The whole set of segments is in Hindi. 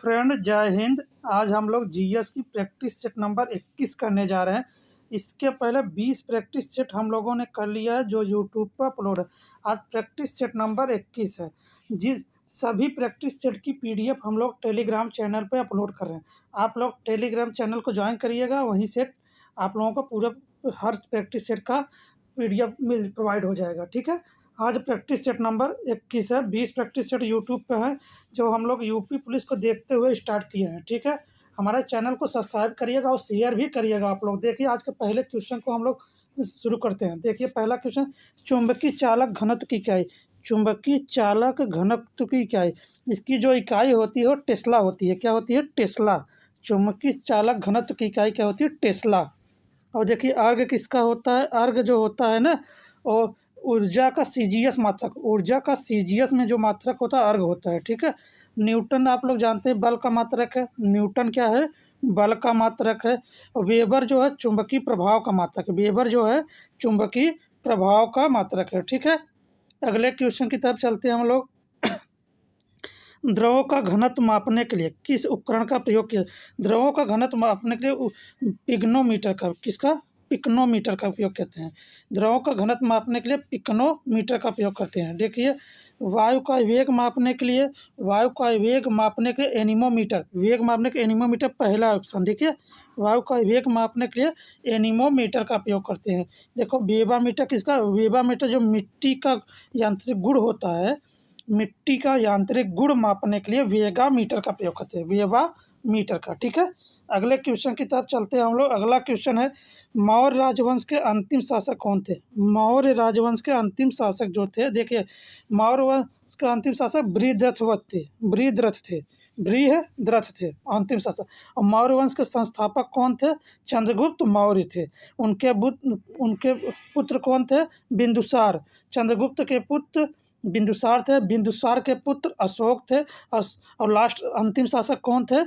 फ्रेंड जय हिंद। आज हम लोग जीएस की प्रैक्टिस सेट नंबर 21 करने जा रहे हैं। इसके पहले 20 प्रैक्टिस सेट हम लोगों ने कर लिया है जो यूट्यूब पर अपलोड है। आज प्रैक्टिस सेट नंबर 21 है। जिस सभी प्रैक्टिस सेट की पीडीएफ हम लोग टेलीग्राम चैनल पे अपलोड कर रहे हैं। आप लोग टेलीग्राम चैनल को ज्वाइन करिएगा, वहीं से आप लोगों को पूरा हर प्रैक्टिस सेट का पीडीएफ मिल प्रोवाइड हो जाएगा। ठीक है। आज प्रैक्टिस सेट नंबर 21 है। 20 प्रैक्टिस सेट यूट्यूब पे है जो हम लोग यूपी पुलिस को देखते हुए स्टार्ट किए हैं। ठीक है। हमारे चैनल को सब्सक्राइब करिएगा और शेयर भी करिएगा। आप लोग देखिए, आज के पहले क्वेश्चन को हम लोग शुरू करते हैं। देखिए पहला क्वेश्चन, चुंबकीय चालक घनत्व की इकाई। चुंबकीय चालक घनत्व की इकाई, इसकी जो इकाई होती है वो टेस्ला होती है। क्या होती है? टेस्ला। चुंबकीय चालक घनत्व की इकाई क्या होती है? टेस्ला। और देखिए अर्ग किसका होता है? अर्ग जो होता है ना, और ऊर्जा का सीजीएस मात्रक, ऊर्जा का सीजीएस में जो मात्रक होता है अर्ग होता है। ठीक है। न्यूटन आप लोग जानते हैं बल का मात्रक है। न्यूटन क्या है? बल का मात्रक है। और वेबर जो है चुंबकीय प्रभाव का मात्रक है। वेबर जो है चुंबकीय प्रभाव का मात्रक है। ठीक है। अगले क्वेश्चन की तरफ चलते हैं हम लोग। द्रवों का घनत्व मापने के लिए किस उपकरण का प्रयोग किया? द्रवों का घनत्व मापने के लिए पिग्नोमीटर का, किसका? पिकनोमीटर का उपयोग करते हैं। द्रवों का घनत्व मापने के लिए पिकनोमीटर का प्रयोग करते हैं। देखिए वायु का वेग मापने के लिए, वायु का वेग मापने के लिए एनीमोमीटर, वेग मापने के एनीमोमीटर पहला ऑप्शन। देखिए वायु का वेग मापने के लिए एनीमोमीटर का प्रयोग करते हैं। देखो वेबामीटर किसका? वेबामीटर जो मिट्टी का यांत्रिक गुण होता है, मिट्टी का यांत्रिक गुण मापने के लिए वेगामीटर का प्रयोग करते हैं। वेगामीटर का। ठीक है। अगले क्वेश्चन की तरफ चलते हैं हम लोग। अगला क्वेश्चन है, मौर्य राजवंश के अंतिम शासक कौन थे? मौर्य राजवंश के अंतिम शासक जो थे, देखिए मौर्य वंश के अंतिम शासक बृहद्रथ थे। बृहद्रथ थे, बृहद्रथ थे अंतिम शासक। और मौर्य वंश के संस्थापक कौन थे? चंद्रगुप्त मौर्य थे। उनके पुत्र कौन थे? बिंदुसार। चंद्रगुप्त के पुत्र बिंदुसार थे। बिंदुसार के पुत्र अशोक थे। और लास्ट अंतिम शासक कौन थे?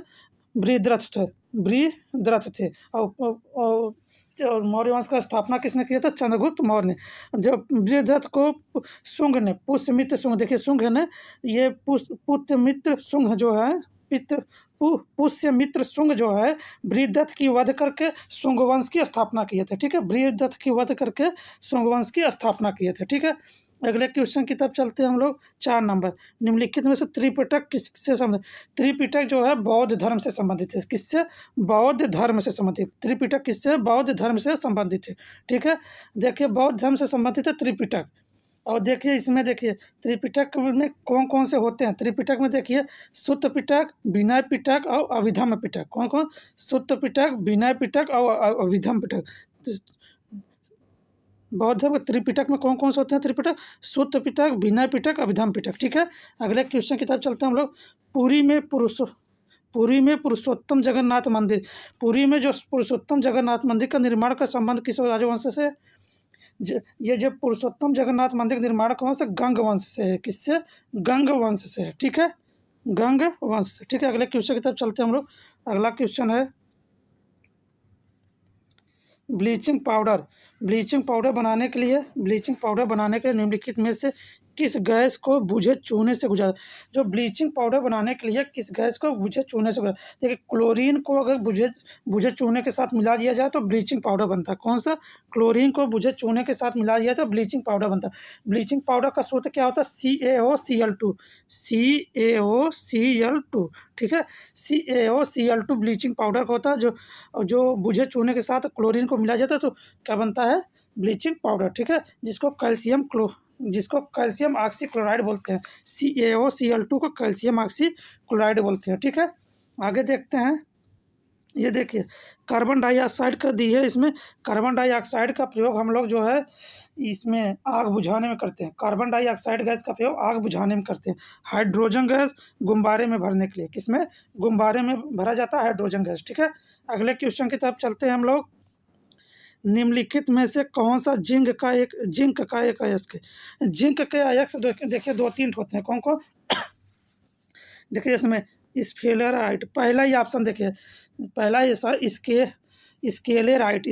बृहद्रथ थे। बृहद्रथ थे। और मौर्य वंश का स्थापना किसने किया था? चंद्रगुप्त मौर्य ने। जो बृहद्रथ को शुंग ने, पुष्यमित्र शुंग, देखिए शुंग ने, ये पुष्यमित्र शुंग जो है, पुष्यमित्र शुंग जो है बृहद्रथ की वध करके शुंग वंश की स्थापना किए थे। ठीक है। बृहद्रथ की वध करके शुंग वंश की स्थापना किए थे। ठीक है। अगले क्वेश्चन की तरफ चलते हैं हम लोग। 4 नंबर, निम्नलिखित में से त्रिपिटक किससे संबंधित? त्रिपिटक जो है बौद्ध धर्म से संबंधित है। किससे? बौद्ध धर्म से संबंधित। त्रिपिटक किससे? बौद्ध धर्म से संबंधित है। ठीक है। देखिए बौद्ध धर्म से संबंधित है त्रिपिटक। और देखिए इसमें, देखिए त्रिपिटक में कौन कौन से होते हैं? त्रिपिटक में देखिए सुत्त पिटक, विनय पिटक और अभिधम्म पिटक। कौन कौन? सुत्त पिटक, विनय पिटक और अभिधम्म पिटक। बौद्ध धर्म के त्रिपिटक में कौन कौन से होते हैं? त्रिपिटक, सुत्त पिटक, विनय पिटक, अभिधम्म पिटक। ठीक है। अगले क्वेश्चन की तरफ चलते हैं हम लोग। पुरी में पुरुषोत्तम जगन्नाथ मंदिर, पुरी में जो पुरुषोत्तम जगन्नाथ मंदिर का निर्माण का संबंध किस राजवंश से है? ये जो पुरुषोत्तम जगन्नाथ मंदिर निर्माण कौन से? गंग वंश से है। किससे? गंग वंश से है। ठीक है। गंग वंश से। ठीक है। अगले क्वेश्चन की तरफ चलते हैं हम लोग। अगला क्वेश्चन है ब्लीचिंग पाउडर। ब्लीचिंग पाउडर बनाने के लिए निम्नलिखित में से किस गैस को बुझे चूने से गुजारा? जो ब्लीचिंग पाउडर बनाने के लिए किस गैस को बुझे चूने से गुजारा? देखिए क्लोरीन को अगर बुझे चूने के साथ मिला दिया जाए तो ब्लीचिंग पाउडर बनता है। कौन सा? क्लोरीन को बुझे चूने के साथ मिला दिया तो ब्लीचिंग पाउडर बनता है। ब्लीचिंग पाउडर का सूत्र क्या होता है? CaOCl2। CaOCl2। ठीक है। CaOCl2 ब्लीचिंग पाउडर का होता है, जो बुझे चूने के साथ क्लोरीन को मिला जाता है तो क्या बनता है? Bleaching powder. ठीक है। जिसको कैल्शियम ऑक्सी क्लोराइड बोलते हैं। CaOCl2 को कैल्शियम ऑक्सी क्लोराइड बोलते हैं। ठीक है। आगे देखते हैं। ये देखिए कार्बन डाइऑक्साइड का दी है। इसमें कार्बन डाइऑक्साइड का प्रयोग हम लोग जो है इसमें आग बुझाने में करते हैं। कार्बन डाइऑक्साइड गैस का प्रयोग आग बुझाने में करते हैं। हाइड्रोजन गैस गुब्बारे में भरने के लिए, किसमें? गुब्बारे में भरा जाता है हाइड्रोजन गैस। ठीक है। अगले क्वेश्चन की तरफ चलते हैं हम लोग। निम्नलिखित में से कौन सा जिंक का एक अयस्क है? जिंक के अयस्क देखिए 2-3 होते हैं। कौन कौन? देखिए इसमें स्फेलेराइट, पहला ही ऑप्शन देखिए, पहला ही इसके स्केलेराइट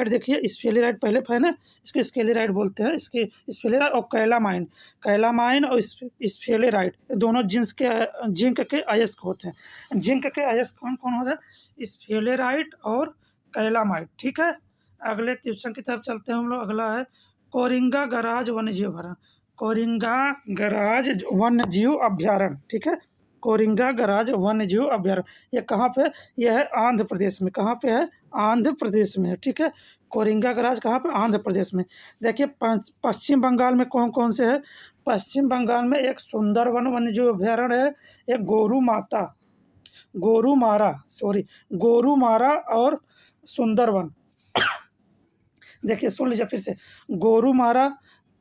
देखिए, स्केलेराइट पहले है ना, इसके स्केलेराइट बोलते हैं, इसके स्केलेराइट और कैलामाइन और स्फेलेराइट दोनों जिंक के अयस्क होते हैं। जिंक के अयस्क कौन कौन होते हैं? स्फेलेराइट और कैलामाइट। ठीक है, अगले क्वेश्चन की तरफ चलते हैं हम लोग। अगला है कोरिंगा गराज वन्यजीव अभयारण्य। कोरिंगा गराज वन्यजीव अभयारण्य, ठीक है, कोरिंगा गराज वन्यजीव अभयारण्य, ये कहाँ पे? यह है आंध्र प्रदेश में। कहाँ पे है? आंध्र प्रदेश में है। ठीक है, कोरिंगा गराज कहाँ पे? आंध्र प्रदेश में। देखिए पश्चिम बंगाल में कौन कौन से है? पश्चिम बंगाल में एक सुंदरवन वन्यजीव अभयारण्य है, एक गोरुमारा और सुंदरवन। देखिए सुन लीजिए फिर से, गोरुमारा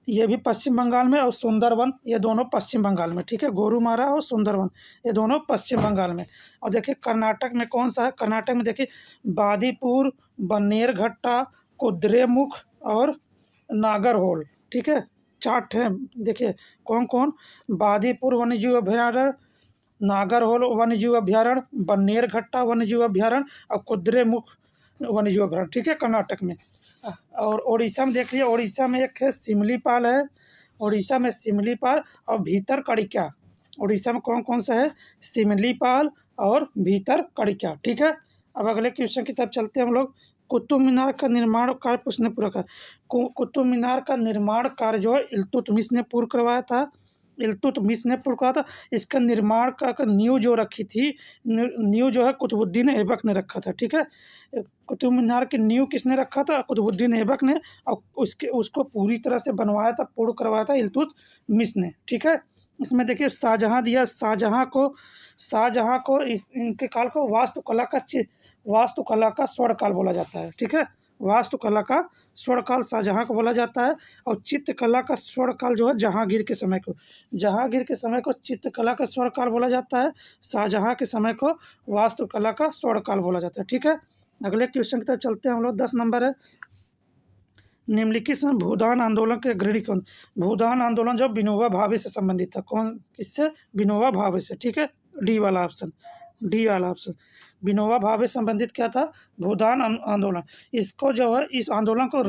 ये भी पश्चिम बंगाल में और सुंदरवन ये दोनों पश्चिम बंगाल में। ठीक है, गोरुमारा और सुंदरवन ये दोनों पश्चिम बंगाल में। और देखिए कर्नाटक में कौन सा है? कर्नाटक में देखिए बादीपुर, बन्नेरघट्टा, कुद्रेमुख और नागरहोल। ठीक है, 4 है। देखिए कौन कौन? बादीपुर वन्यजीव अभयारण्य, नागरहोल वन्यजीव अभयारण्य, बन्नेरघट्टा वन्यजीव अभयारण्य और कुद्रेमुख वन्यजीव अभयारण्य। ठीक है, कर्नाटक में। और उड़ीसा में देख लिया, उड़ीसा में एक है सिमलीपाल है, उड़ीसा में सिमलीपाल और भीतरकनिका। उड़ीसा में कौन कौन सा है? सिमलीपाल और भीतरकनिका। ठीक है, अब अगले क्वेश्चन की तरफ चलते हैं हम लोग। कुतुब मीनार का निर्माण कार्य किसने पूरा किया? कुतुब मीनार का निर्माण कार्य जो है इल्तुतमिश ने पूर्ण करवाया था। इल्तुतमिश ने पूर्ण करा था। इसका निर्माण का नींव जो रखी थी, नींव जो है कुतुबुद्दीन ऐबक ने रखा था। ठीक है, कुतुब मीनार की नींव किसने रखा था? कुतुबुद्दीन ऐबक ने। और उसको पूरी तरह से बनवाया था, पूर्ण करवाया था इल्तुतमिश ने। ठीक है, इसमें देखिए शाहजहाँ दिया। शाहजहाँ को इनके काल को वास्तुकला का स्वर्ण काल बोला जाता है। ठीक है, वास्तुकला का स्वर्ण काल शाहजहाँ को बोला जाता है। और चित्रकला का स्वर्ण काल जो है जहांगीर के समय को चित्रकला का स्वर्ण काल बोला जाता है। शाहजहाँ के समय को वास्तुकला का स्वर्ण काल बोला जाता है। ठीक है, अगले क्वेश्चन की तरफ चलते हैं हम लोग। 10 नंबर है, निम्नलिखित में भूदान आंदोलन के अग्रणी कौन? भूदान आंदोलन जो विनोबा भावे से संबंधित था। कौन? किससे? विनोबा भावे से। ठीक है, डी वाला ऑप्शन विनोबा भावे संबंधित क्या था? भूदान आंदोलन। इसको जो है, इस आंदोलन को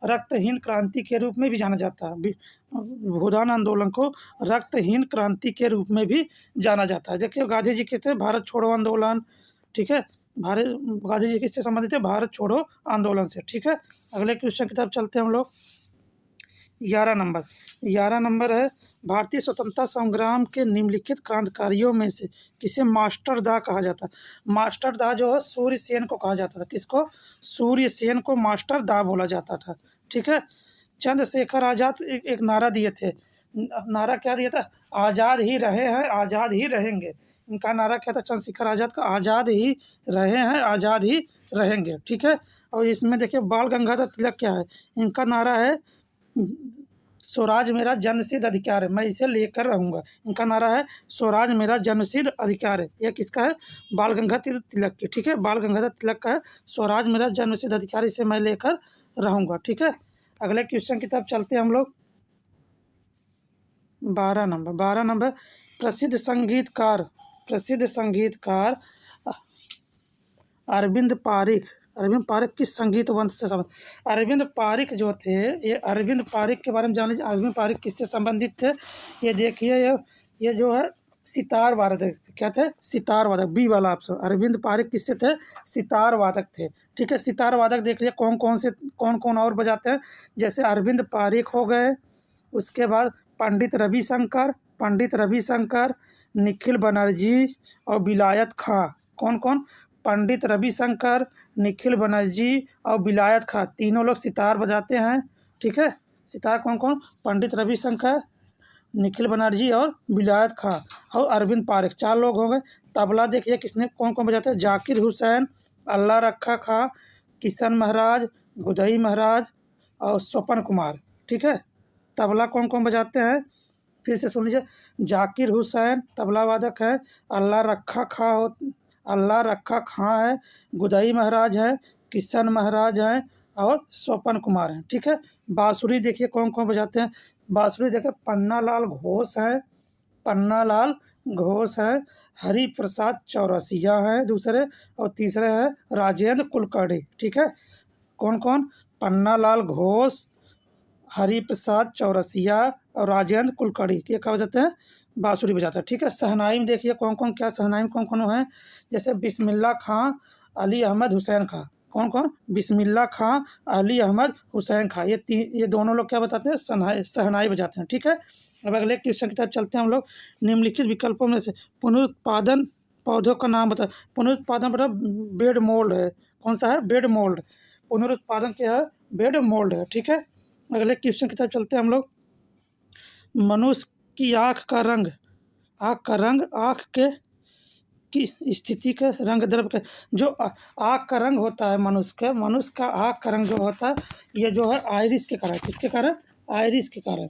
रक्तहीन क्रांति के रूप में भी जाना जाता है। भूदान आंदोलन को रक्तहीन क्रांति के रूप में भी जाना जाता है। देखिए गांधी जी के थे भारत छोड़ो आंदोलन। ठीक है, गांधी जी किससे संबंधित है? भारत छोड़ो आंदोलन से। ठीक है, अगले क्वेश्चन की तरफ चलते हैं हम लोग। 11 नंबर है, भारतीय स्वतंत्रता संग्राम के निम्नलिखित क्रांतिकारियों में से किसे मास्टर दा कहा जाता है? मास्टर दा जो है सूर्य सेन को कहा जाता था। किसको? सूर्य सेन को मास्टर दा बोला जाता था। ठीक है, चंद्रशेखर आजाद एक नारा दिए थे। नारा क्या दिया था? आज़ाद ही रहे हैं, आज़ाद ही रहेंगे। इनका नारा क्या था? चंद्रशेखर आजाद का, आज़ाद ही रहे हैं, आज़ाद ही रहेंगे। ठीक है, और इसमें देखिए बाल गंगाधर तिलक क्या है? इनका नारा है स्वराज मेरा जन्मसिद्ध अधिकार है, मैं इसे लेकर रहूँगा। इनका नारा है स्वराज मेरा जन्मसिद्ध अधिकार है। यह किसका है? बाल गंगाधर तिलक की। ठीक है, बाल गंगाधर तिलक का है स्वराज मेरा जन्मसिद्ध अधिकार, इसे मैं लेकर रहूँगा। ठीक है, अगले क्वेश्चन की तरफ चलते हैं हम लोग। 12 नंबर, प्रसिद्ध संगीतकार अरविंद पारिक किस संगीत वंश से संबंधित? अरविंद पारिक जो थे, ये अरविंद पारिक के बारे में जान लीजिए। अरविंद पारिक किससे संबंधित थे? ये देखिए, ये जो है सितार वादक। क्या थे? सितार वादक, बी वाला ऑप्शन। अरविंद पारिक किससे थे? सितार वादक थे। ठीक है, सितार वादक देख लिया कौन कौन और बजाते हैं। जैसे अरविंद पारिक हो गए, उसके बाद पंडित रविशंकर, निखिल बनर्जी और विलायत खां। कौन कौन? पंडित रविशंकर, निखिल बनर्जी और विलायत खां, तीनों लोग सितार बजाते हैं। ठीक है, सितार कौन कौन? पंडित रविशंकर, निखिल बनर्जी और विलायत खां और अरविंद पारिक, 4 लोग हो गए। तबला देखिए किसने कौन कौन बजाते हैं? जाकिर हुसैन, अल्लाह रखा खां, किशन महाराज, गुदई महाराज और स्वपन कुमार। ठीक है, तबला कौन कौन बजाते हैं? फिर से सुन लीजिए, जाकिर हुसैन तबला वादक है, अल्लाह रखा खां है, गुदई महाराज है, किशन महाराज हैं और स्वपन कुमार हैं। ठीक है, बांसुरी देखिए कौन कौन बजाते हैं? बांसुरी देखिए पन्नालाल घोष है, हरिप्रसाद चौरसिया है दूसरे, और तीसरे है राजेंद्र कुलकर्णी। ठीक है, कौन कौन? पन्नालाल घोष, हरिप्रसाद चौरसिया और राजेंद्र कुलकर्णी। ये क्या बजाते हैं? बांसुरी बजाते हैं। ठीक है, शहनाई में देखिए कौन कौन, क्या शहनाई में कौन कौन है? जैसे बिस्मिल्लाह खां, अली अहमद हुसैन खां। कौन कौन? बिस्मिल्लाह खां, अली अहमद हुसैन खां। ये दोनों लोग क्या बताते हैं? शहनाई बजाते हैं। ठीक है, अब अगले क्वेश्चन की तरफ चलते हैं हम लोग। निम्नलिखित विकल्पों में से पुनरुत्पादन पौधों का नाम बता। पुनरुत्पादन बता, बेड मोल्ड है। कौन सा है? Bed mould. पुनरुत्पादन क्या है? बेड मोल्ड है। ठीक है, अगले क्वेश्चन की तरफ चलते हैं हम लोग। मनुष्य की आँख के की स्थिति के रंग द्रव्य के जो आँख का रंग होता है मनुष्य का आँख का रंग जो होता है, ये जो है आइरिस के कारण। किसके कारण? आइरिस के कारण।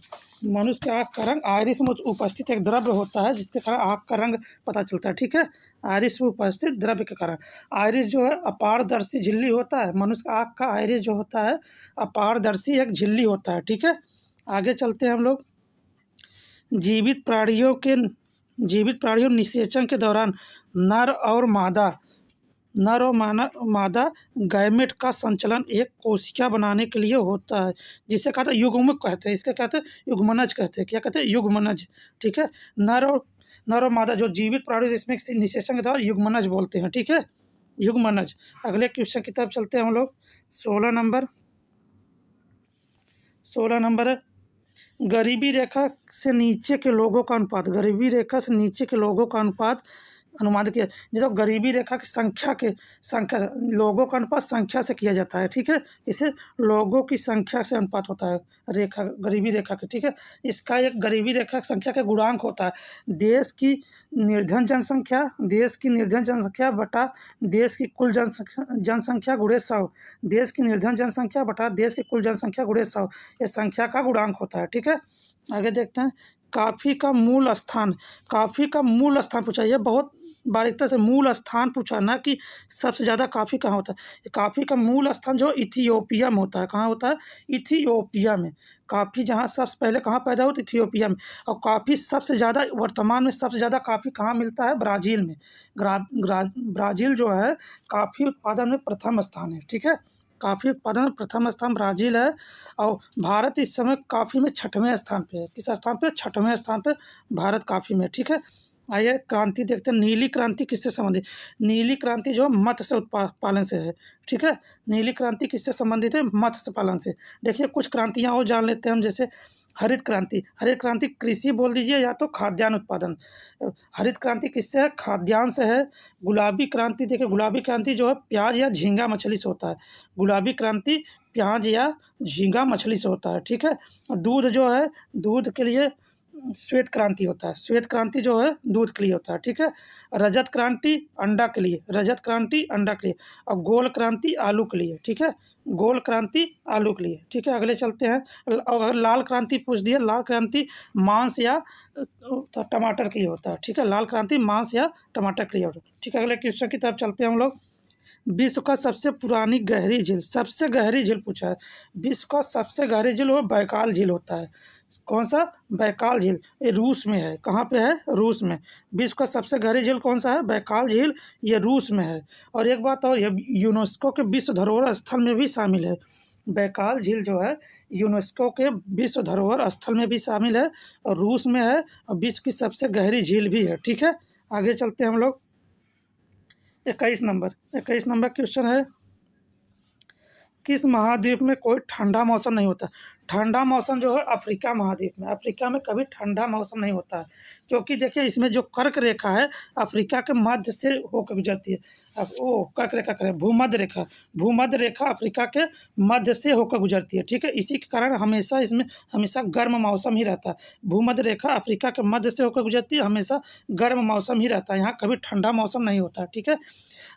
मनुष्य के आँख का रंग आइरिस में उपस्थित एक द्रव्य होता है जिसके कारण आँख का रंग पता चलता है। ठीक है, आइरिस में उपस्थित द्रव्य के कारण। आइरिस जो है अपारदर्शी झिल्ली होता है। मनुष्य का आँख का आइरिस जो होता है अपारदर्शी एक झिल्ली होता है। ठीक है, आगे चलते हैं हम लोग। जीवित प्राणियों निषेचन के दौरान नर और मादा गैमेट का संचलन एक कोशिका बनाने के लिए होता है, जिसे कहते हैं युग्मक कहते हैं। इसके कहते हैं युग्मनज कहते हैं। क्या कहते हैं? युग्मनज। ठीक है, नर और मादा जो जीवित प्राणी इसमें निषेचन के दौरान युग्मनज बोलते हैं। ठीक है, युग्मनज। अगले क्वेश्चन की तरफ चलते हैं हम लोग। 16 नंबर है गरीबी रेखा से नीचे के लोगों का अनुपात। गरीबी रेखा से नीचे के लोगों का अनुमान किया। जो गरीबी रेखा की संख्या लोगों का अनुपात संख्या से किया जाता है। ठीक है, इसे लोगों की संख्या से अनुपात होता है गरीबी रेखा के। ठीक है, इसका एक गरीबी रेखा की संख्या का गुणांक होता है देश की निर्धन जनसंख्या बटा देश की कुल जनसंख्या गुणे 100। देश की निर्धन जनसंख्या बटा देश की कुल जनसंख्या गुणे 100, ये संख्या का गुणांक होता है। ठीक है, आगे देखते हैं। काफ़ी का मूल स्थान पूछा। ये बहुत बारीकता से मूल स्थान पूछा, ना कि सबसे ज़्यादा काफ़ी कहाँ होता है। काफ़ी का मूल स्थान जो इथियोपिया में होता है। कहाँ होता है? इथियोपिया में। काफ़ी जहाँ सबसे पहले कहाँ पैदा हुआ? इथियोपिया में। और काफ़ी सबसे ज़्यादा वर्तमान में सबसे ज़्यादा काफ़ी कहाँ मिलता है? ब्राज़ील में। ब्राज़ील जो है काफ़ी उत्पादन में प्रथम स्थान है। ठीक है, काफ़ी उत्पादन में प्रथम स्थान ब्राज़ील है। और भारत इस समय काफ़ी में 6वें स्थान पे है। किस स्थान पे? 6वें स्थान पे भारत काफ़ी में। ठीक है, आइए क्रांति देखते हैं। नीली क्रांति किससे संबंधित? नीली क्रांति जो मत्स्य पालन से है। ठीक है, नीली क्रांति किससे संबंधित है? मत्स्य पालन से। देखिए कुछ क्रांतियाँ और जान लेते हैं हम, जैसे हरित क्रांति कृषि बोल दीजिए या तो खाद्यान्न उत्पादन। हरित क्रांति किससे है? खाद्यान्न से है। गुलाबी क्रांति देखिए, गुलाबी क्रांति जो है प्याज या झींगा मछली से होता है। गुलाबी क्रांति प्याज या झींगा मछली से होता है। ठीक है, दूध जो है दूध के लिए श्वेत क्रांति होता है। श्वेत क्रांति जो है दूध के लिए होता है। ठीक है, रजत क्रांति अंडा के लिए। और गोल क्रांति आलू के लिए। ठीक है, गोल क्रांति आलू के लिए। ठीक है, अगले चलते हैं। अगर लाल क्रांति पूछ दिया, लाल क्रांति मांस या टमाटर के लिए होता है। ठीक है, लाल क्रांति मांस या टमाटर के लिए होता है। ठीक है, अगले क्वेश्चन की तरफ चलते हैं हम लोग। विश्व का सबसे गहरी झील पूछा है। विश्व का सबसे गहरी झील वो बैकाल झील होता है। कौन सा? बैकाल झील। ये रूस में है। कहाँ पे है? रूस में। विश्व का सबसे गहरी झील कौन सा है? बैकाल झील। ये रूस में है। और एक बात और, ये यूनेस्को के विश्व धरोहर स्थल में भी शामिल है। बैकाल झील जो है यूनेस्को के विश्व धरोहर स्थल में भी शामिल है और रूस में है, और विश्व की सबसे गहरी झील भी है। ठीक है, आगे चलते हैं हम लोग। 21 नंबर क्वेश्चन है। किस महाद्वीप में कोई ठंडा मौसम नहीं होता? ठंडा मौसम जो है अफ्रीका महाद्वीप में। अफ्रीका में कभी ठंडा मौसम नहीं होता है, क्योंकि देखिए इसमें जो कर्क रेखा है अफ्रीका के मध्य से होकर गुजरती है। अब वो कर्क रेखा करें, भूमध्य रेखा अफ्रीका के मध्य से होकर गुजरती है। ठीक है, इसी के कारण हमेशा गर्म मौसम ही रहता है। भूमध्य रेखा अफ्रीका के मध्य से होकर गुजरती है, हमेशा गर्म मौसम ही रहता है, यहाँ कभी ठंडा मौसम नहीं होता। ठीक है,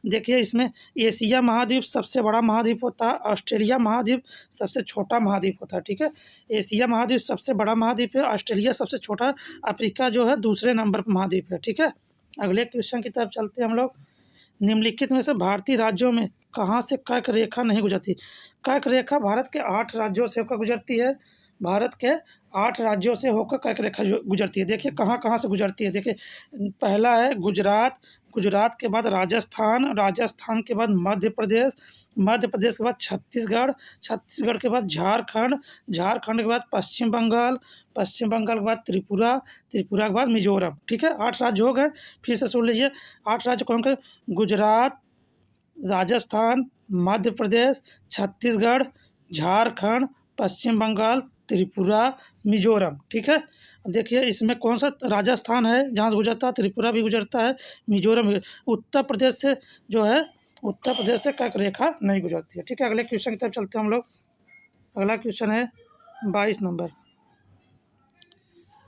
देखिए इसमें एशिया महाद्वीप सबसे बड़ा महाद्वीप होता है, ऑस्ट्रेलिया महाद्वीप सबसे छोटा महाद्वीप होता है। ठीक है, एशिया महाद्वीप सबसे बड़ा महाद्वीप है, ऑस्ट्रेलिया सबसे छोटा, अफ्रीका जो है दूसरे नंबर पर महाद्वीप है। ठीक है, अगले क्वेश्चन की तरफ चलते हैं हम लोग। निम्नलिखित में से भारतीय राज्यों में कहाँ से कर्क रेखा नहीं गुजरती? कर्क रेखा भारत के 8 राज्यों से होकर गुजरती है। भारत के 8 राज्यों से होकर कर्क रेखा जो गुजरती है। देखिए कहाँ-कहाँ से गुजरती है। देखिए पहला है गुजरात, गुजरात के बाद राजस्थान, राजस्थान के बाद मध्य प्रदेश, मध्य प्रदेश के बाद छत्तीसगढ़, छत्तीसगढ़ के बाद झारखंड, झारखंड के बाद पश्चिम बंगाल, पश्चिम बंगाल के बाद त्रिपुरा, त्रिपुरा के बाद मिज़ोरम। ठीक है, 8 राज्य हो गए। फिर से सुन लीजिए 8 राज्य कौन-कौन? गुजरात, राजस्थान, मध्य प्रदेश, छत्तीसगढ़, झारखंड, पश्चिम बंगाल, त्रिपुरा, मिज़ोरम। ठीक है, देखिए इसमें कौन सा राजस्थान है जहाँ से गुजरता है, त्रिपुरा भी गुजरता है, मिज़ोरम भी। उत्तर प्रदेश से जो है, उत्तर प्रदेश से कर्क रेखा नहीं गुजरती है। ठीक है, अगले क्वेश्चन की तरफ चलते हैं हम लोग। अगला क्वेश्चन है 22 नंबर।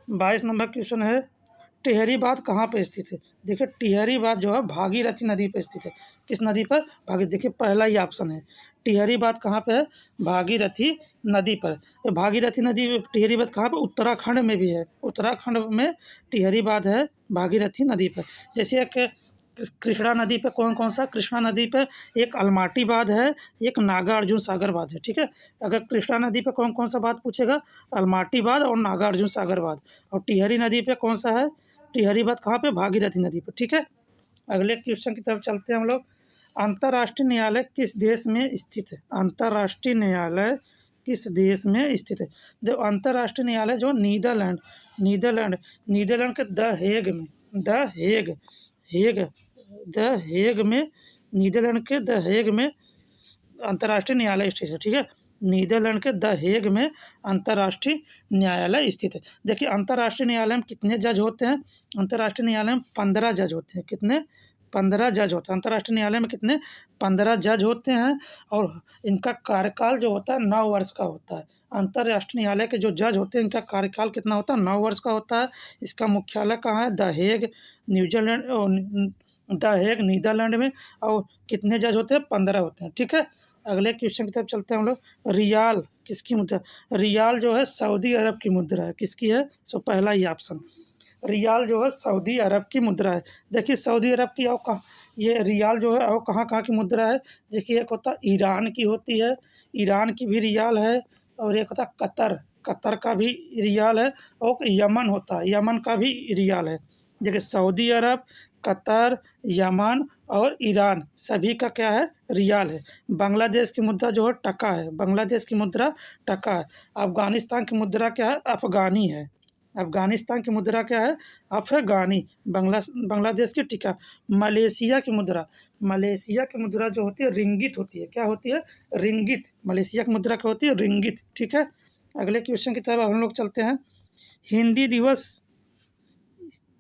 22 नंबर क्वेश्चन है टिहरी बाँध कहाँ पर स्थित है? देखिए टिहरी बाँध जो है भागीरथी नदी पर स्थित है। किस नदी पर? देखिए पहला ही ऑप्शन है। टिहरी बाँध कहाँ पे है? भागीरथी नदी पर। तो भागीरथी नदी टिहरी बाँध कहाँ पर? उत्तराखंड में भी है। उत्तराखंड में टिहरी बाँध है भागीरथी नदी पर। जैसे एक कृष्णा नदी पे कौन सा? कृष्णा नदी पे एक अलमाटी बाँध है, एक नागार्जुन सागर बाँध है। ठीक है, अगर कृष्णा नदी पे कौन सा बाँध पूछेगा? अलमाटी बाँध और नागार्जुन सागर बाँध। और टिहरी नदी पे कौन सा है? टिहरी बाँध कहाँ पे? भागीरथी नदी पर। ठीक है, अगले क्वेश्चन की तरफ चलते हैं हम लोग। अंतर्राष्ट्रीय न्यायालय किस देश में स्थित है? अंतर्राष्ट्रीय न्यायालय किस देश में स्थित है? जो अंतर्राष्ट्रीय न्यायालय जो नीदरलैंड, नीदरलैंड के द हेग में, नीदरलैंड के द हेग में अंतर्राष्ट्रीय न्यायालय स्थित है। ठीक है, नीदरलैंड के द हेग में अंतर्राष्ट्रीय न्यायालय स्थित है। देखिए अंतर्राष्ट्रीय न्यायालय में कितने जज होते हैं? अंतर्राष्ट्रीय न्यायालय में 15 जज होते हैं। कितने? 15 जज होते हैं। अंतर्राष्ट्रीय न्यायालय में कितने? 15 जज होते हैं और इनका कार्यकाल जो होता है 9 वर्ष का होता है। अंतर्राष्ट्रीय न्यायालय के जो जज होते हैं इनका कार्यकाल कितना होता है? 9 वर्ष का होता है। इसका मुख्यालय कहाँ है? The Hague, the Hague Netherlands में। और कितने जज होते हैं? 15 होते हैं। ठीक है, अगले क्वेश्चन की तरफ चलते हैं हम लोग। रियाल किसकी मुद्रा? रियाल जो है सऊदी अरब की मुद्रा है। किसकी है? सो पहला ही ऑप्शन, रियाल जो है सऊदी अरब की मुद्रा है। देखिए सऊदी अरब की और कहाँ, ये रियाल जो है और कहाँ की मुद्रा है? देखिए एक होता है ईरान की होती है, ईरान की भी रियाल है। और एक होता है कतर, कतर का भी रियाल है। और यमन होता है, यमन का भी रियाल है। देखिए सऊदी अरब, कतर, यमन और ईरान सभी का क्या है? रियाल है। बांग्लादेश की मुद्रा जो है टका है, बांग्लादेश की मुद्रा टका है। अफ़गानिस्तान की मुद्रा क्या है? अफ़गानी है। अफ़गानिस्तान की मुद्रा क्या है? अफ़गानी। बांग्लादेश की टिका। मलेशिया की मुद्रा, मलेशिया की मुद्रा जो होती है रिंगित होती है। क्या होती है? रिंगित। मलेशिया की मुद्रा क्या होती है? रिंगित। ठीक है, अगले क्वेश्चन की तरफ हम लोग चलते हैं। हिंदी दिवस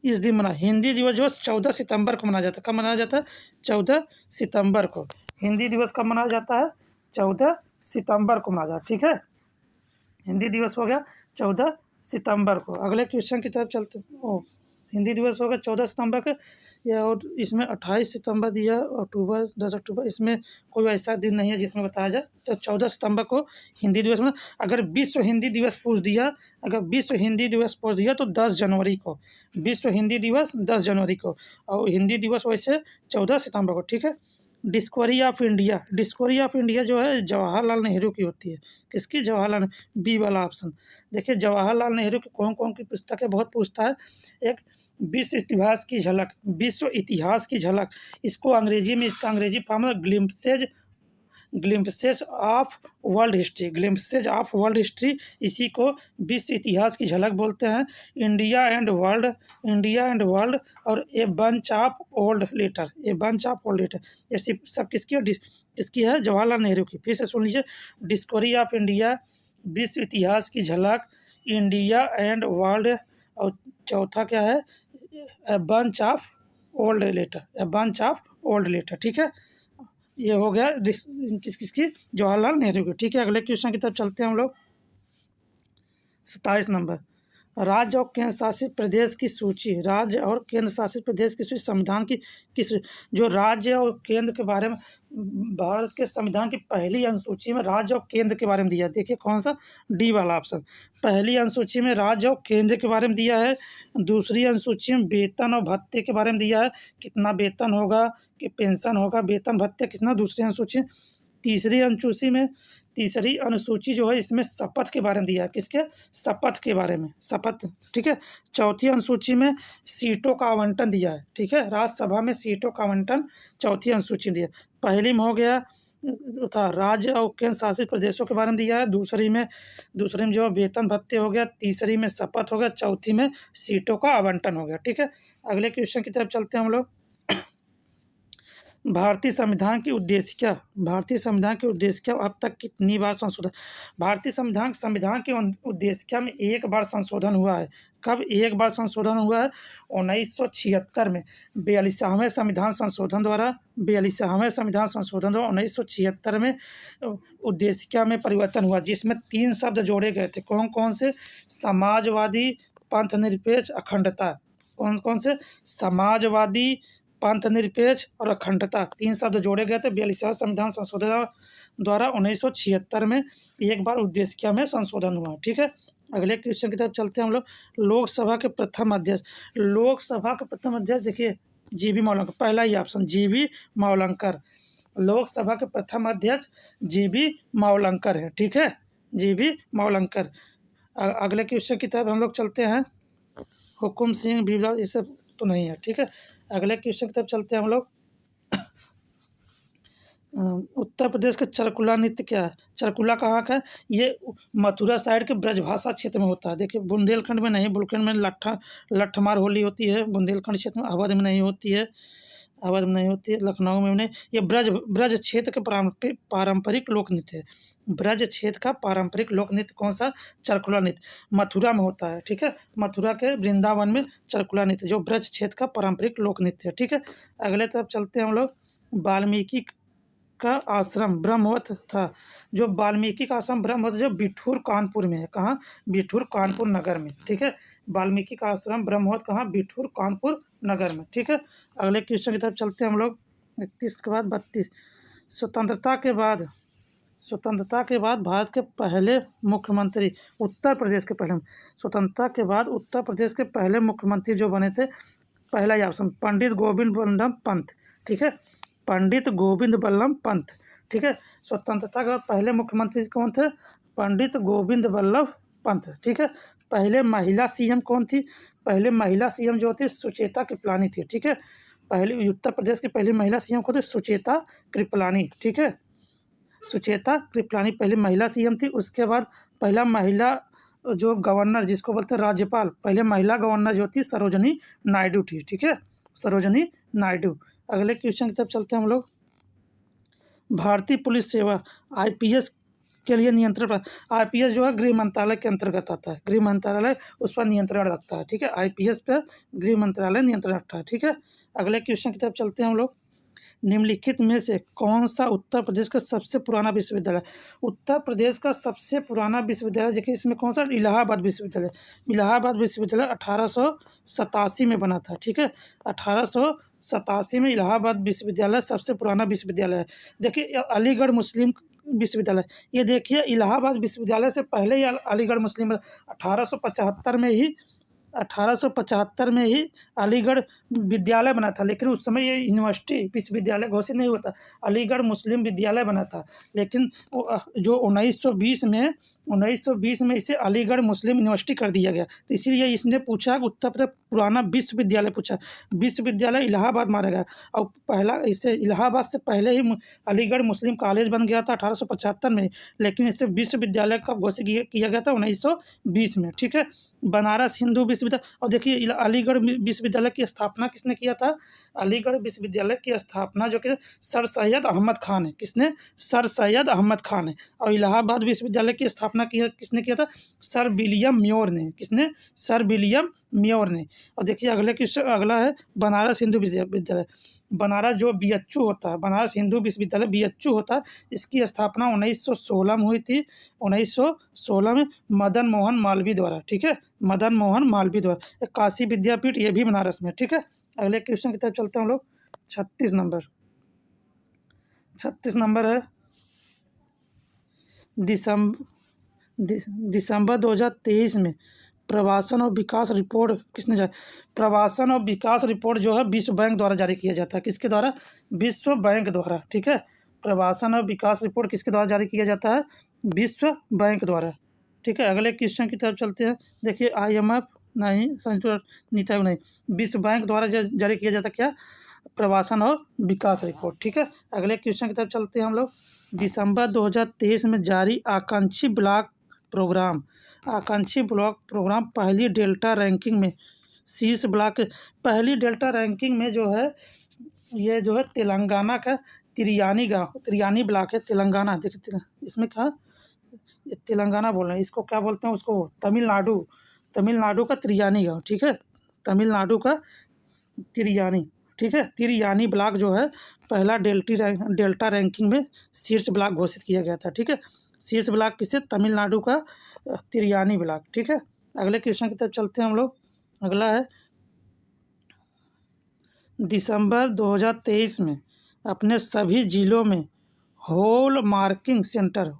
इस दिन मना, हिंदी दिवस जो 14 सितंबर को मनाया जाता है। कब मनाया जाता है? 14 सितंबर को। हिंदी दिवस कब मनाया जाता है? 14 सितंबर को मनाया जाता है। ठीक है, हिंदी दिवस हो गया 14 सितंबर को। अगले क्वेश्चन की तरफ चलते हैं। हिंदी दिवस हो गया 14 सितंबर को। या और इसमें 28 सितंबर दिया, अक्टूबर 10 अक्टूबर, इसमें कोई ऐसा दिन नहीं है जिसमें बताया जाए। तो 14 सितंबर को हिंदी दिवस में। अगर विश्व हिंदी दिवस पूछ दिया, अगर विश्व हिंदी दिवस पूछ दिया तो 10 जनवरी को, विश्व हिंदी दिवस 10 जनवरी को। और हिंदी दिवस वैसे 14 सितंबर को। ठीक है, discovery of India, discovery of India जो है जवाहरलाल नेहरू की होती है। किसकी? जवाहरलाल, बी वाला ऑप्शन। देखिए जवाहरलाल नेहरू की कौन की पुस्तकें बहुत पूछता है। एक विश्व इतिहास की झलक, विश्व इतिहास की झलक, इसको अंग्रेजी में, इसका अंग्रेजी फॉर्म है glimpses, glimpses of world history, glimpses of world history. इसी को विश्व इतिहास की झलक बोलते हैं। India and world, India and world और a bunch of old letter, a bunch of old letter, ये सब किसकी है? किसकी है? जवाहरलाल नेहरू की। फिर से सुन लीजिए, डिस्कवरी ऑफ इंडिया, विश्व इतिहास की झलक, इंडिया एंड वर्ल्ड, और चौथा क्या है? A bunch of old letter, a bunch of old letter. ठीक है, ये हो गया किसकी? जवाहरलाल नेहरू की। ठीक है, अगले क्वेश्चन की तरफ चलते हैं हम लोग। 27 नंबर। राज्य और केंद्र शासित प्रदेश की सूची, राज्य और केंद्र शासित प्रदेश की सूची संविधान की किस, जो राज्य और केंद्र के बारे में भारत के संविधान की पहली अनुसूची में राज्य और केंद्र के बारे में दिया है। देखिए कौन सा? डी वाला ऑप्शन। पहली अनुसूची में राज्य और केंद्र के बारे में दिया है। दूसरी अनुसूची में वेतन और भत्ते के बारे में दिया है, कितना वेतन होगा, कि पेंशन होगा, वेतन भत्ते कितना, दूसरी अनुसूची। तीसरी अनुसूची में, तीसरी अनुसूची जो है इसमें शपथ के बारे में दिया है, किसके, शपथ के बारे में, शपथ, ठीक है। चौथी अनुसूची में सीटों का आवंटन दिया है, ठीक है, राज्यसभा में सीटों का आवंटन चौथी अनुसूची दिया। पहली में हो गया था राज्य और केंद्र शासित प्रदेशों के बारे में दिया है, दूसरी में जो वेतन भत्ते हो गया, तीसरी में शपथ हो गया, चौथी में सीटों का आवंटन हो गया, ठीक है। अगले क्वेश्चन की तरफ चलते हैं हम लोग। भारतीय संविधान की उद्देशिका, भारतीय संविधान की उद्देशिका अब तक कितनी बार संशोधन, भारतीय संविधान की उद्देशिका में एक बार संशोधन हुआ है। कब एक बार संशोधन हुआ है? 1976 में 42वें संविधान संशोधन द्वारा 1976 में उद्देशिका में परिवर्तन हुआ, जिसमें 3 शब्द जोड़े गए थे। कौन कौन से? समाजवादी, पंथनिरपेक्ष, अखंडता। कौन कौन से? समाजवादी, पंथनिरपेक्ष और अखंडता, 3 शब्द जोड़े गए थे 42वें संविधान संशोधन द्वारा 1976 में एक बार उद्देशिका में संशोधन हुआ, ठीक है। अगले क्वेश्चन की तरफ चलते हैं हम लोग। लोकसभा के प्रथम अध्यक्ष, लोकसभा के प्रथम अध्यक्ष देखिए जीबी मावलंकर, पहला ही ऑप्शन जीबी मावलंकर, लोकसभा के प्रथम अध्यक्ष जीबी मावलंकर है, ठीक है, जीबी मावलंकर। अगले क्वेश्चन की तरफ हम लोग चलते हैं। हुकुम सिंह बीरबल ये सब तो नहीं है, ठीक है। अगले क्वेश्चन की तरफ चलते हैं हम लोग। उत्तर प्रदेश का चरकुला नृत्य क्या है? चरकुला कहाँ का है? ये मथुरा साइड के ब्रजभाषा क्षेत्र में होता है। देखिए बुंदेलखंड में नहीं, बुंदेलखंड में लट्ठमार होली होती है, बुंदेलखंड क्षेत्र में, अवध में नहीं होती है, अवध में नहीं होती है, लखनऊ में नहीं। ये ब्रज क्षेत्र के पारंपरिक लोक नृत्य है। ब्रज क्षेत्र का पारंपरिक लोक नृत्य कौन सा? चरकुला नृत्य, मथुरा में होता है, ठीक है, मथुरा के वृंदावन में चरकुला नृत्य जो ब्रज क्षेत्र का पारंपरिक लोक नृत्य है, ठीक है। अगले तरफ चलते हैं हम लोग। वाल्मीकि का आश्रम ब्रह्मवत था, जो वाल्मीकि का आश्रम ब्रह्मवत जो बिठूर कानपुर में है। कहाँ? बिठूर कानपुर नगर में, ठीक है। वाल्मीकि का आश्रम ब्रह्मवत कहाँ? बिठूर कानपुर नगर में, ठीक है। अगले क्वेश्चन की तरफ चलते हैं हम लोग। 31 के बाद 32, स्वतंत्रता के बाद भारत के पहले मुख्यमंत्री, उत्तर प्रदेश के पहले, स्वतंत्रता के बाद उत्तर प्रदेश के पहले मुख्यमंत्री जो बने थे, पहला ही ऑप्शन पंडित गोविंद बल्लभ पंत, ठीक है, पंडित गोविंद बल्लभ पंत, ठीक है। स्वतंत्रता के बाद पहले मुख्यमंत्री कौन थे? पंडित गोविंद बल्लभ पंत, ठीक है। पहले महिला सीएम कौन थी? पहले महिला सीएम जो थी सुचेता कृपलानी थी, ठीक है। पहले उत्तर प्रदेश की पहली महिला सीएम कौन थी? सुचेता कृपलानी, ठीक है, सुचेता कृपलानी पहली महिला सीएम थी। उसके बाद पहला महिला जो गवर्नर जिसको बोलते हैं राज्यपाल, पहले महिला गवर्नर जो थी सरोजनी नायडू थी, ठीक है, सरोजनी नायडू। अगले क्वेश्चन की तरफ चलते हैं हम लोग। भारतीय पुलिस सेवा आईपीएस के लिए नियंत्रण, आईपीएस जो है गृह मंत्रालय के अंतर्गत आता है, गृह मंत्रालय उस पर नियंत्रण रखता है, ठीक है, आईपीएस पर गृह मंत्रालय नियंत्रण रखता है, ठीक है। अगले क्वेश्चन की तरफ चलते हैं हम लोग। निम्नलिखित में से कौन सा उत्तर प्रदेश का सबसे पुराना विश्वविद्यालय? उत्तर प्रदेश का सबसे पुराना विश्वविद्यालय देखिए इसमें कौन सा? इलाहाबाद विश्वविद्यालय। इलाहाबाद विश्वविद्यालय 1887 में बना था, ठीक है, 1887 में इलाहाबाद विश्वविद्यालय सबसे पुराना विश्वविद्यालय है। देखिए अलीगढ़ मुस्लिम विश्वविद्यालय, ये देखिए इलाहाबाद विश्वविद्यालय से पहले ही अलीगढ़ मुस्लिम 1875 में ही अलीगढ़ विद्यालय बना था, लेकिन उस समय ये यूनिवर्सिटी विश्वविद्यालय घोषित नहीं हुआ था, अलीगढ़ मुस्लिम विद्यालय बना था। लेकिन जो 1920 में इसे अलीगढ़ मुस्लिम यूनिवर्सिटी कर दिया गया, तो इसीलिए इसने पूछा उत्तर प्रदेश पुराना विश्वविद्यालय पूछा, विश्वविद्यालय इलाहाबाद मारा गया। और पहला इसे इलाहाबाद से पहले ही अलीगढ़ मुस्लिम कॉलेज बन गया था 1875 में, लेकिन इसे विश्वविद्यालय का घोषित किया गया था 1920 में, ठीक है। बनारस हिंदू विश्वविद्यालय, और देखिए अलीगढ़ विश्वविद्यालय की स्थापना किसने किया था? अलीगढ़ विश्वविद्यालय की स्थापना जो कि सर सैयद अहमद खान है, किसने? सर सैयद अहमद खान है। और इलाहाबाद विश्वविद्यालय की स्थापना किसने किया था? सर विलियम म्योर ने, किसने? सर विलियम म्योर ने। और देखिए अगला है बनारस हिंदू विश्वविद्यालय, बनारस जो बीएचयू होता है, बनारस हिंदू विश्वविद्यालय बीएचयू होता है, इसकी स्थापना 1916 में हुई थी, 1916 में मदन मोहन मालवीय द्वारा, ठीक है, मदन मोहन मालवीय द्वारा। काशी विद्यापीठ ये भी बनारस में, ठीक है। अगले क्वेश्चन की तरफ चलते हैं हम लोग। 36 नंबर है दिसंबर 2023 में प्रवासन और विकास रिपोर्ट किसने जारी? प्रवासन और विकास रिपोर्ट जो है विश्व बैंक द्वारा जारी किया जाता है, किसके द्वारा? विश्व बैंक द्वारा, ठीक है। प्रवासन और विकास रिपोर्ट किसके द्वारा जारी किया जाता है? विश्व बैंक द्वारा। ठीक है, अगले क्वेश्चन की तरफ चलते हैं। देखिए IMF नहीं, संयुक्त नीति आयोग नहीं, विश्व बैंक द्वारा जारी किया जाता क्या? प्रवासन और विकास रिपोर्ट। ठीक है, अगले क्वेश्चन की तरफ चलते हैं हम लोग। दिसंबर 2023 में जारी आकांक्षी ब्लॉक प्रोग्राम, आकांक्षी ब्लॉक प्रोग्राम पहली डेल्टा रैंकिंग में शीर्ष ब्लॉक, पहली डेल्टा रैंकिंग में जो है ये जो है तेलंगाना का तिरयानी ब्लॉक है, तेलंगाना। देखिए इसमें क्या, ये तेलंगाना बोल रहे हैं, इसको क्या बोलते हैं, उसको तमिलनाडु का तिरयानी गाँव। ठीक है, तमिलनाडु का तिरयानी। ठीक है, तिरयानी ब्लॉक जो है पहला डेल्टा रैंकिंग में शीर्ष ब्लॉक घोषित किया गया था। ठीक है, शीर्ष ब्लॉक किससे? तमिलनाडु का तिरयानी ब्लॉक। ठीक है, अगले क्वेश्चन की तरफ चलते हैं हम लोग। अगला है दिसंबर 2023 में अपने सभी जिलों में हॉल मार्किंग सेंटर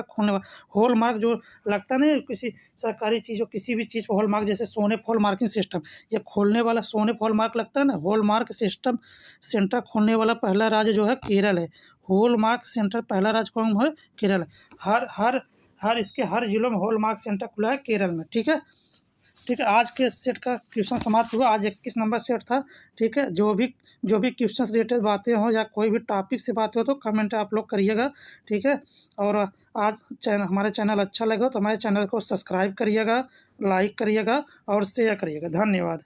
खोलने वाला। हॉल मार्क जो लगता नहीं किसी सरकारी चीज़, किसी भी चीज़ पर हॉल मार्क, जैसे सोने पर हॉल मार्किंग सिस्टम, ये खोलने वाला सोने पर हॉल मार्क लगता है ना, हॉल मार्क सिस्टम सेंटर खोलने वाला पहला राज्य जो है केरल है। हॉल मार्क सेंटर पहला राज्य कौन है? केरल है। हर इसके हर जिलों में हॉल मार्क सेंटर खुला है केरल में। ठीक है, ठीक है, आज के सेट का क्वेश्चन समाप्त हुआ। आज 21 नंबर सेट था। ठीक है, जो भी क्वेश्चन रिलेटेड बातें हो या कोई भी टॉपिक से बात हो तो कमेंट आप लोग करिएगा। ठीक है, और आज हमारे चैनल अच्छा लगा तो हमारे चैनल को सब्सक्राइब करिएगा, लाइक करिएगा और शेयर करिएगा। धन्यवाद।